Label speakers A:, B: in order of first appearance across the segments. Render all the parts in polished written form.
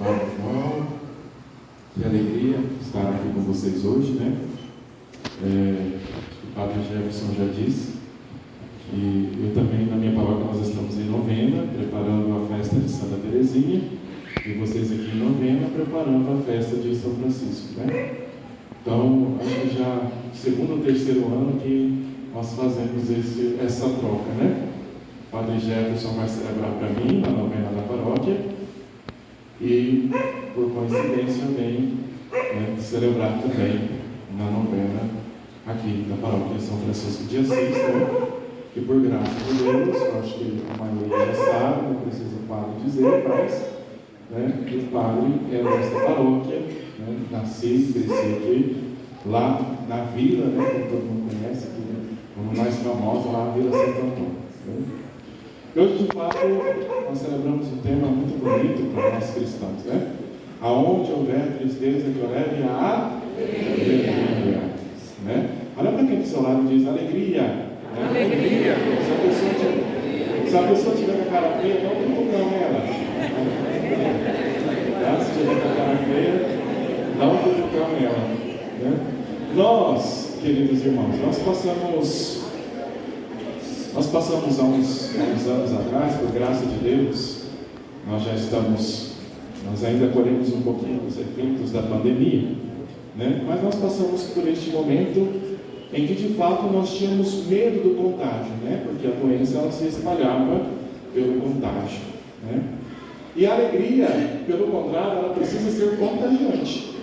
A: Uau, que alegria estar aqui com vocês hoje, né? O Padre Jefferson já disse que eu também, na minha paróquia, nós estamos em novena, preparando a festa de Santa Teresinha, e vocês aqui em novena, preparando a festa de São Francisco, né? Então, acho que já segundo ou terceiro ano que nós fazemos essa troca, né? O Padre Jefferson vai celebrar para mim, na novena da paróquia, e, por coincidência, eu venho celebrar também na novena aqui da paróquia São Francisco de Assis, né? Que por graça de Deus, eu acho que a maioria já sabe, não precisa o padre dizer, mas o padre é desta paróquia, né? Nasci, cresci aqui, lá na vila, né? Que todo mundo conhece aqui, né? Como mais famosa, lá a Vila Santo Antônio, né? Hoje, de fato, nós celebramos um tema muito bonito para nós cristãos, né? Aonde houver tristeza, que eu leve a alegria, né? Olha para quem do seu lado diz alegria, né?
B: Alegria.
A: Se a pessoa tiver com a cara feia, não tem problema ela. Se tiver com a cara feia, dá um cutucão nela, né? Nós, queridos irmãos, nós passamos há uns anos atrás, por graça de Deus, nós ainda colhemos um pouquinho dos efeitos da pandemia, né? Mas nós passamos por este momento em que de fato nós tínhamos medo do contágio, né? Porque a doença ela se espalhava pelo contágio, né? E a alegria, pelo contrário, ela precisa ser contagiante,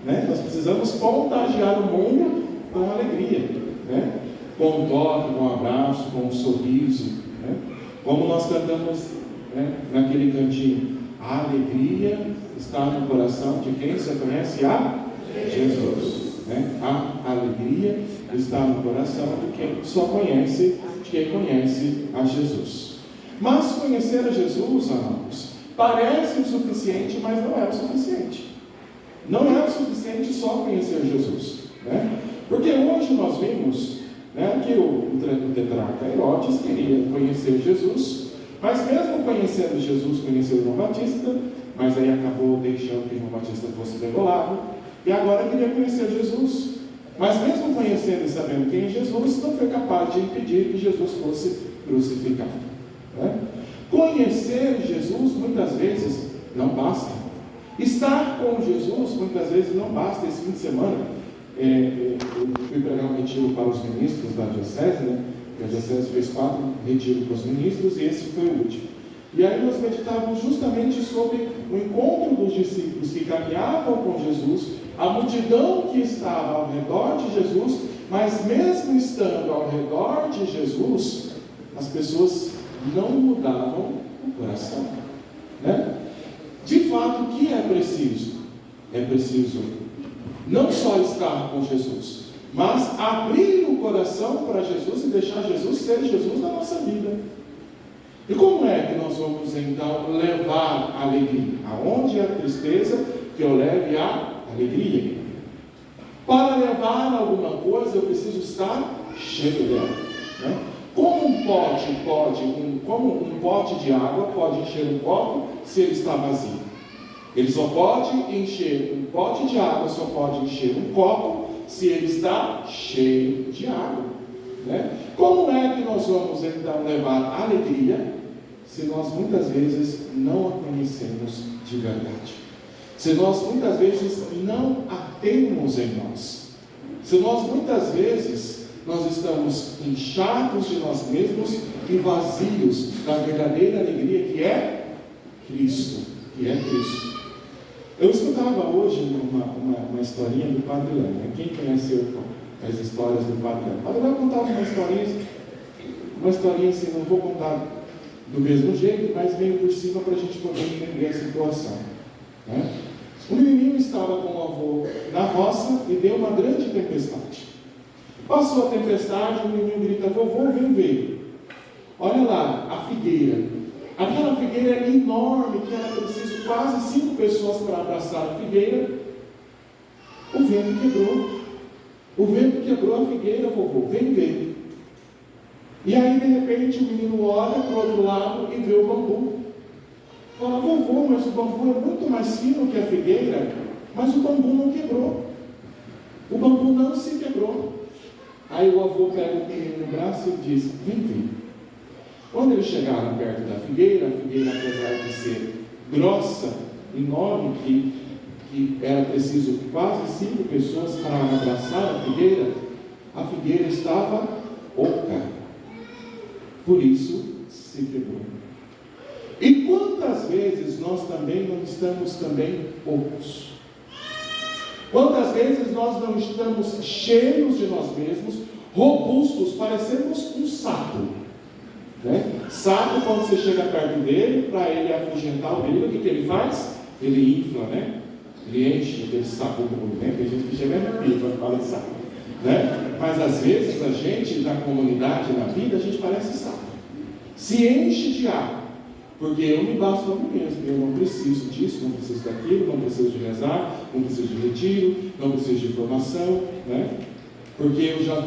A: né? Nós precisamos contagiar o mundo com alegria, né? Com um toque, com um abraço, com um sorriso, né? Como nós cantamos, né, naquele cantinho, a alegria está no coração de quem você conhece a Jesus, né? A alegria está no coração de quem só conhece, de quem conhece a Jesus. Mas conhecer a Jesus, amados, parece o suficiente, mas não é o suficiente. Não é o suficiente só conhecer Jesus, né? Porque hoje nós vimos, né, que o tetrarca Herodes queria conhecer Jesus, mas mesmo conhecendo Jesus, conheceu João Batista, mas aí acabou deixando que João Batista fosse degolado, e agora queria conhecer Jesus, mas mesmo conhecendo e sabendo quem é Jesus, não foi capaz de impedir que Jesus fosse crucificado, né? Conhecer Jesus muitas vezes não basta. Estar com Jesus muitas vezes não basta. Esse fim de semana eu fui pregar um retiro para os ministros da diocese, né? A diocese fez 4 retiros para os ministros e esse foi o último. E aí nós meditávamos justamente sobre o encontro dos discípulos que caminhavam com Jesus, a multidão que estava ao redor de Jesus, mas mesmo estando ao redor de Jesus, as pessoas não mudavam o coração, né? De fato, o que é preciso? É preciso não só estar com Jesus, mas abrir o coração para Jesus e deixar Jesus ser Jesus na nossa vida. E como é que nós vamos então levar a alegria? Aonde é a tristeza, que eu leve a alegria? Para levar alguma coisa, eu preciso estar cheio dela, né? Como um pote de água pode encher um copo se ele está vazio? Ele só pode encher um pote de água, só pode encher um copo se ele está cheio de água, né? Como é que nós vamos então levar alegria se nós muitas vezes não a conhecemos de verdade? Se nós muitas vezes não a temos em nós? Se nós muitas vezes nós estamos inchados de nós mesmos e vazios da verdadeira alegria que é Cristo, Eu escutava hoje uma historinha do Padre Léo, né? Quem conhece as histórias do Padre Léo? O Padre Léo contava uma historinha assim, não vou contar do mesmo jeito, mas meio por cima para a gente poder entender a situação, né? O menininho estava com o avô na roça e deu uma grande tempestade. Passou a tempestade, o menino grita: vovô, vem ver. Olha lá, a figueira. Aquela figueira enorme que era preciso quase 5 pessoas para abraçar a figueira. O vento quebrou. O vento quebrou a figueira, vovô, vem ver. E aí, de repente, o menino olha para o outro lado e vê o bambu. Fala: vovô, mas o bambu é muito mais mais fino que a figueira, mas o bambu não quebrou. O bambu não se quebrou. Aí o avô pega o menino no braço e diz: vem ver. Quando eles chegaram perto da figueira, a figueira, apesar de ser grossa, enorme, que era preciso quase 5 pessoas para abraçar a figueira estava oca. Por isso se quebrou. E quantas vezes nós também não estamos também ocos? Quantas vezes nós não estamos cheios de nós mesmos, robustos, parecemos um sapo, né? Sapo, quando você chega perto dele, para ele afugentar o perigo, o que ele faz? Ele infla, né? Ele enche aquele sapo do né? Tem gente que chega na pia quando fala de sapo, né? Mas às vezes a gente, na comunidade, na vida, a gente parece sapo. Se enche de ar. Porque eu me basto a mim mesmo, eu não preciso disso, não preciso daquilo, não preciso de rezar, não preciso de retiro, não preciso de formação, né? Porque eu já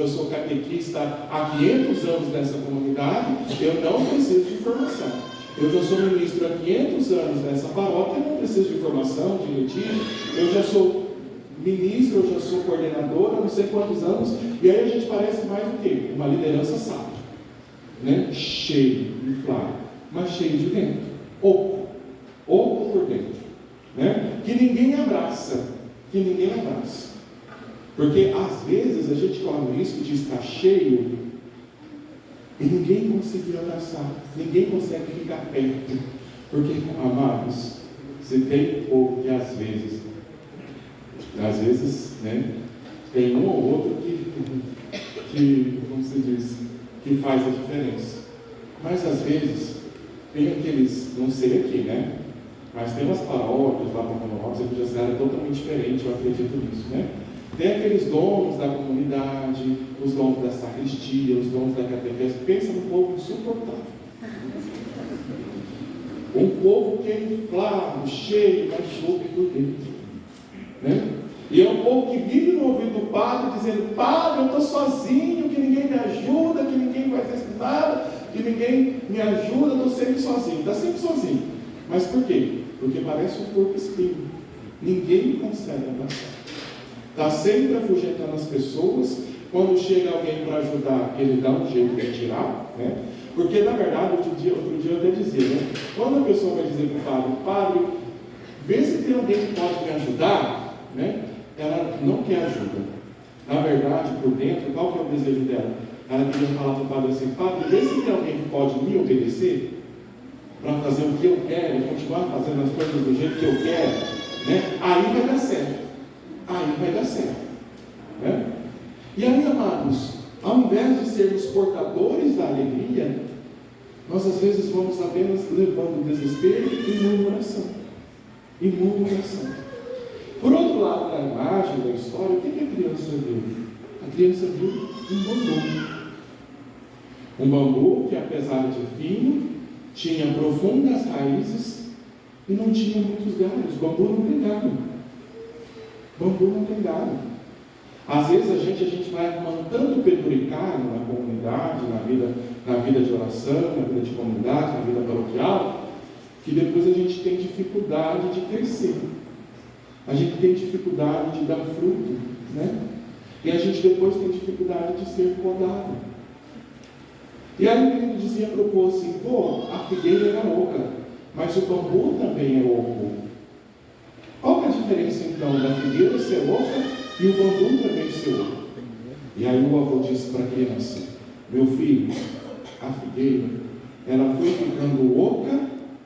A: sou catequista há 500 anos nessa comunidade, eu não preciso de formação. Eu já sou ministro há 500 anos nessa paróquia, eu não preciso de formação, de retiro, eu já sou ministro, eu já sou coordenador há não sei quantos anos, e aí a gente parece mais o quê? Uma liderança sábia, né? Cheio, inflado, mas cheio de vento, oco por dentro, né? Que ninguém abraça, porque às vezes a gente corre o risco de estar cheio e ninguém conseguir abraçar, ninguém consegue ficar perto, porque, amados, você tem povo que às vezes, né, tem um ou outro que, como se diz, que faz a diferença, mas às vezes tem aqueles, não sei aqui, né? Mas tem umas paróquias lá para Monópolis, que já é totalmente diferente, eu acredito nisso, né? Tem aqueles donos da comunidade, os donos da sacristia, os donos da catequese. Pensa num povo insuportável. Um povo que é inflado, cheio, mas chope por dentro, né? E é um povo que vive no ouvido do padre, dizendo: padre, eu estou sozinho, que ninguém me ajuda, que ninguém faz isso nada, que ninguém me ajuda, estou sempre sozinho. Está sempre sozinho. Mas por quê? Porque parece um corpo espinho. Ninguém consegue abraçar. Está sempre afugentando as pessoas. Quando chega alguém para ajudar, ele dá um jeito de tirar, né? Porque na verdade, outro dia eu até dizia, né? Quando a pessoa vai dizer para o padre, vê se tem alguém que pode me ajudar, né? Ela não quer ajuda. Na verdade, por dentro, qual que é o desejo dela? Ela queria falar para o padre assim: padre, vê se tem alguém que pode me obedecer para fazer o que eu quero, continuar fazendo as coisas do jeito que eu quero, né? Aí vai dar certo. Né? E aí, amados, ao invés de sermos portadores da alegria, nós às vezes vamos apenas levando desespero e murmuração. Por outro lado da imagem, da história, o que a criança viu? A criança viu um bambu. Um bambu que, apesar de fino, tinha profundas raízes e não tinha muitos galhos. Bambu não tem galho. Às vezes a gente vai arrumando tanto penduricalho na comunidade, na vida de oração, na vida de comunidade, na vida paroquial, que depois a gente tem dificuldade de crescer. A gente tem dificuldade de dar fruto, né? E a gente depois tem dificuldade de ser podado. E aí o menino dizia para o povo assim: pô, a figueira era oca, mas o bambu também é oco. Qual que é a diferença então da figueira ser oca e o bambu também ser oco? E aí o avô disse para a criança: meu filho, a figueira, ela foi ficando oca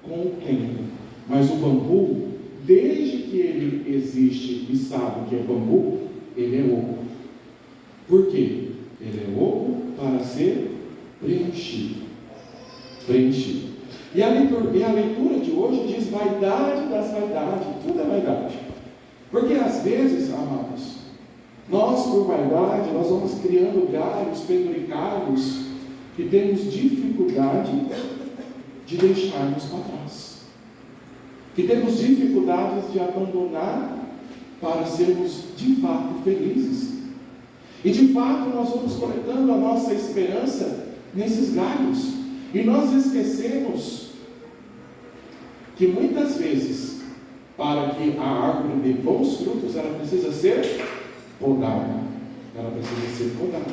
A: com o tempo, mas o bambu, desde que ele existe e sabe que é bambu, ele é oco. Por quê? Ele é oco para ser preenchido. E a leitura de hoje diz: vaidade das vaidades. Tudo é vaidade. Porque às vezes, amados, nós por vaidade, nós vamos criando galhos, penduricalhos, que temos dificuldade de deixarmos para trás. Que temos dificuldades de abandonar para sermos de fato felizes. E de fato nós vamos coletando a nossa esperança nesses galhos. E nós esquecemos que muitas vezes para que a árvore dê bons frutos, ela precisa ser podada. Ela precisa ser podada.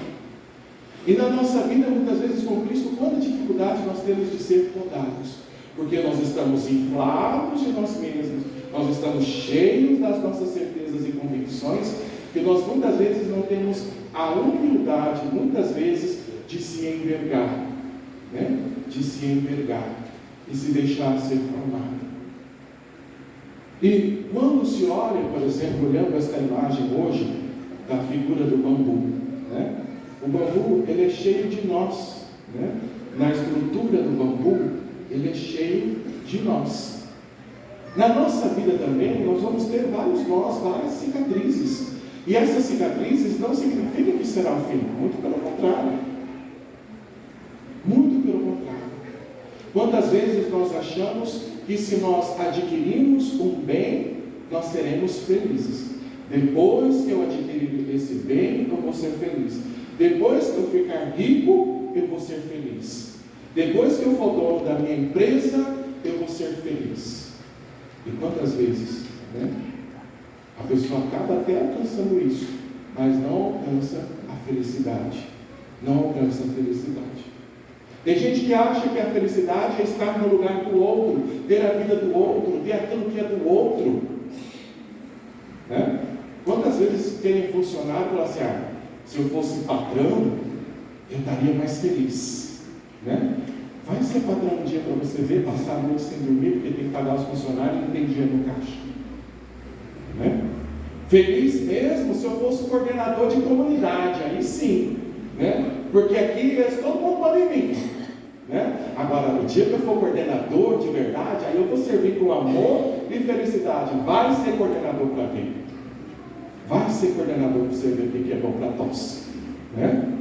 A: E na nossa vida, muitas vezes com Cristo, quanta dificuldade nós temos de ser podados. Porque nós estamos inflados de nós mesmos, nós estamos cheios das nossas certezas e convicções, que nós muitas vezes não temos a humildade, muitas vezes, de se envergar, né? De se envergar e se deixar ser formado. E quando se olha, por exemplo, olhando esta imagem hoje, da figura do bambu, né? O bambu, ele é cheio de nós, né? Na estrutura do bambu, ele é cheio de nós. Na nossa vida também, nós vamos ter vários nós, várias cicatrizes. E essas cicatrizes não significam que será o fim, muito pelo contrário. Muito pelo contrário. Quantas vezes nós achamos que se nós adquirirmos um bem, nós seremos felizes. Depois que eu adquirir esse bem, eu vou ser feliz. Depois que eu ficar rico, eu vou ser feliz. Depois que eu for dono da minha empresa, eu vou ser feliz. E quantas vezes, né? A pessoa acaba até alcançando isso, mas não alcança a felicidade. Não alcança a felicidade. Tem gente que acha que a felicidade é estar no lugar do outro, ter a vida do outro, ter aquilo que é do outro. Né? Quantas vezes tem funcionário que fala assim, se eu fosse patrão, eu estaria mais feliz. Né? Vai ser patrão um dia para você ver, passar a noite sem dormir, porque tem que pagar os funcionários e não tem dinheiro no caixa. Né? Feliz mesmo se eu fosse coordenador de comunidade, aí sim. Né? Porque aqui todo mundo pode vir. Né? Agora, no dia que eu for coordenador de verdade, aí eu vou servir com amor e felicidade. Vai ser coordenador para ver. Vai ser coordenador para você ver o que é bom para tosse. Né?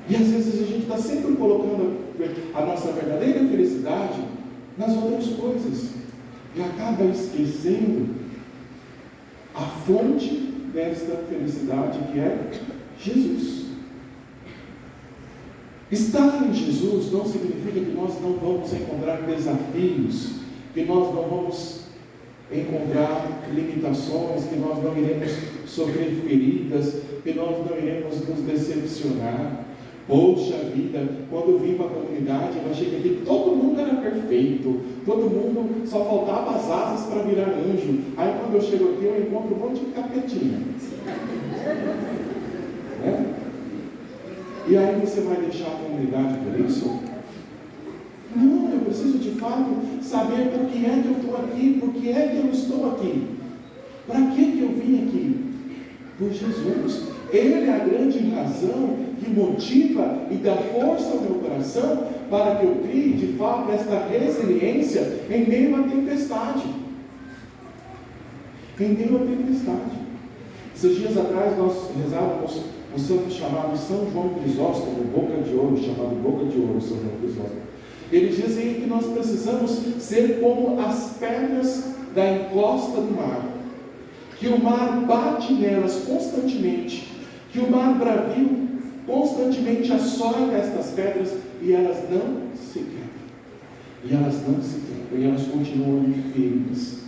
A: E às vezes a gente está sempre colocando a nossa verdadeira felicidade nas outras coisas. E acaba esquecendo a fonte desta felicidade, que é Jesus. Estar em Jesus não significa que nós não vamos encontrar desafios, que nós não vamos encontrar limitações, que nós não iremos sofrer feridas, que nós não iremos nos decepcionar. Poxa vida, quando eu vim para a comunidade, eu achei que aqui todo mundo era perfeito, todo mundo só faltava as asas para virar anjo. Aí quando eu chego aqui, eu encontro um monte de capetinha. Né? E aí você vai deixar a comunidade por isso? Não, eu preciso de fato saber por que é que eu estou aqui, por que é que eu estou aqui. Para que eu vim aqui? Por Jesus. Ele é a grande razão que motiva e dá força ao meu coração para que eu crie de fato esta resiliência em meio à tempestade. Em meio à tempestade. Esses dias atrás nós rezávamos um santo chamado São João Crisóstomo, Boca de Ouro, chamado Boca de Ouro, São João Crisóstomo. Ele diz aí que nós precisamos ser como as pedras da encosta do mar, que o mar bate nelas constantemente, que o mar bravio constantemente açoita estas pedras e elas não se quebram. E elas não se quebram, e elas continuam ali firmes.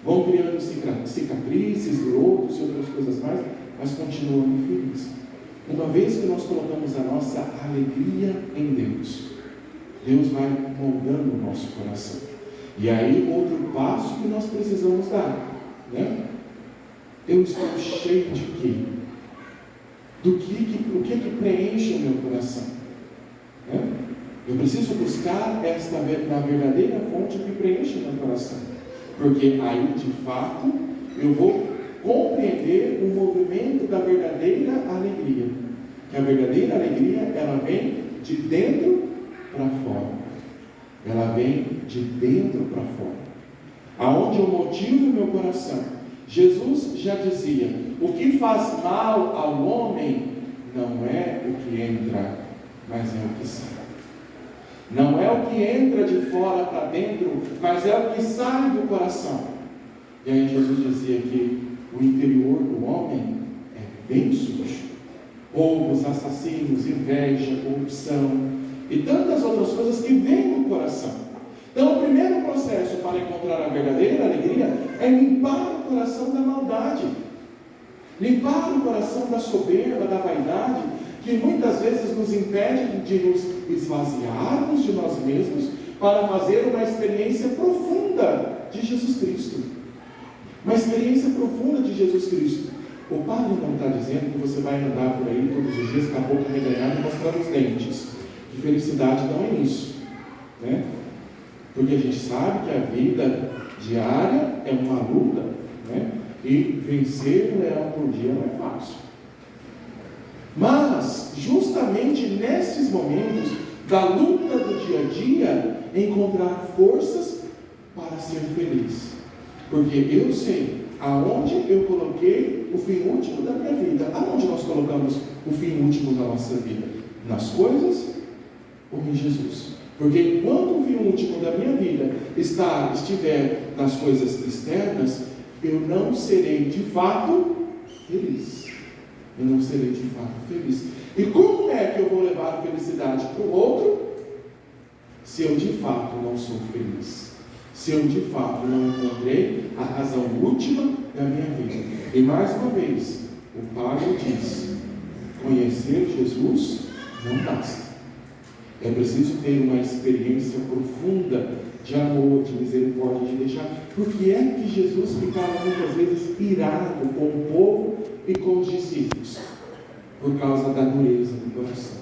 A: Vão criando cicatrizes, lodos e outras coisas mais, mas continuam ali firmes. Uma vez que nós colocamos a nossa alegria em Deus, Deus vai moldando o nosso coração. E aí, outro passo que nós precisamos dar, né? Eu estou cheio de quê? O que preenche o meu coração? Né? Eu preciso buscar esta na verdadeira fonte que preenche o meu coração. Porque aí, de fato, eu vou compreender o movimento da verdadeira alegria. Que a verdadeira alegria, ela vem de dentro para fora. Ela vem de dentro para fora. Aonde eu motivo o meu coração. Jesus já dizia: o que faz mal ao homem não é o que entra, mas é o que sai. Não é o que entra de fora para dentro, mas é o que sai do coração. E aí Jesus dizia que o interior do homem é bem sujo. Roubos, assassinos, inveja, corrupção e tantas outras coisas que vêm do coração. Então, o primeiro processo para encontrar a verdadeira alegria é limpar o coração da maldade, limpar o coração da soberba, da vaidade, que muitas vezes nos impede de nos esvaziarmos de nós mesmos para fazer uma experiência profunda de Jesus Cristo. Uma experiência profunda de Jesus Cristo. O Padre não está dizendo que você vai andar por aí todos os dias com a boca reganhada e mostrando os dentes. Que felicidade não é isso, né? Porque a gente sabe que a vida diária é uma luta, né? E vencer um leão por dia não é fácil. Mas, justamente nesses momentos da luta do dia a dia, encontrar forças para ser feliz. Porque eu sei aonde eu coloquei o fim último da minha vida. Aonde nós colocamos o fim último da nossa vida? Nas coisas ou em Jesus? Porque enquanto o fim último da minha vida estiver nas coisas externas, eu não serei de fato feliz. Eu não serei de fato feliz. E como é que eu vou levar a felicidade para o outro, se eu de fato não sou feliz? Se eu de fato não encontrei a razão última da minha vida? E mais uma vez, o Padre diz: conhecer Jesus não basta. É preciso ter uma experiência profunda de amor, de misericórdia, de deixar. Porque é que Jesus ficava muitas vezes irado com o povo e com os discípulos? Por causa da dureza do coração.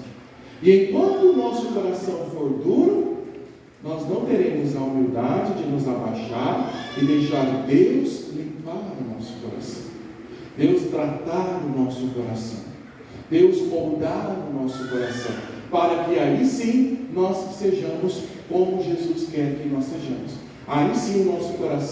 A: E enquanto o nosso coração for duro, nós não teremos a humildade de nos abaixar e deixar Deus limpar o nosso coração, Deus tratar o nosso coração, Deus moldar o nosso coração, para que aí sim nós sejamos como Jesus quer que nós sejamos. Aí sim o nosso coração